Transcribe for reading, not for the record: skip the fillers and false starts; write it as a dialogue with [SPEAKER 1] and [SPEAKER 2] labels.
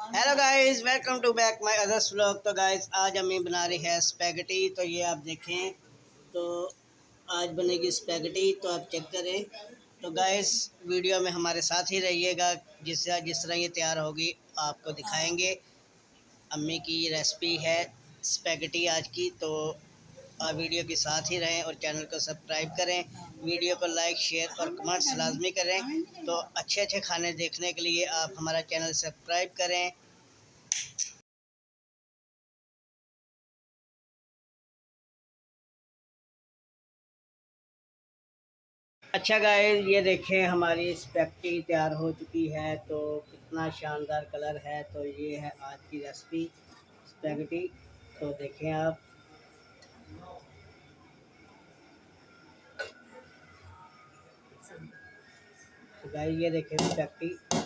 [SPEAKER 1] Hello guys, welcome to back my others vlog. तो guys आज अम्मी बना रही है स्पैगेटी। तो ये आप देखें, तो आज बनेगी स्पैगेटी, तो आप चेक करें। तो गाइस वीडियो में हमारे साथ ही रहिएगा, जिस तरह ये तैयार होगी आपको दिखाएंगे। अम्मी की रेसिपी है स्पैगेटी आज की। तो आप वीडियो के साथ ही रहें और चैनल को सब्सक्राइब करें। वीडियो को लाइक, शेयर और कमेंट्स लाजमी करें। तो अच्छे अच्छे खाने देखने के लिए आप हमारा चैनल सब्सक्राइब करें। अच्छा गाइस, ये देखें हमारी स्पैगेटी तैयार हो चुकी है। तो कितना शानदार कलर है। तो ये है आज की रेसिपी स्पैगेटी। तो देखें आप। तो गाइस ये देखें स्पैगेटी।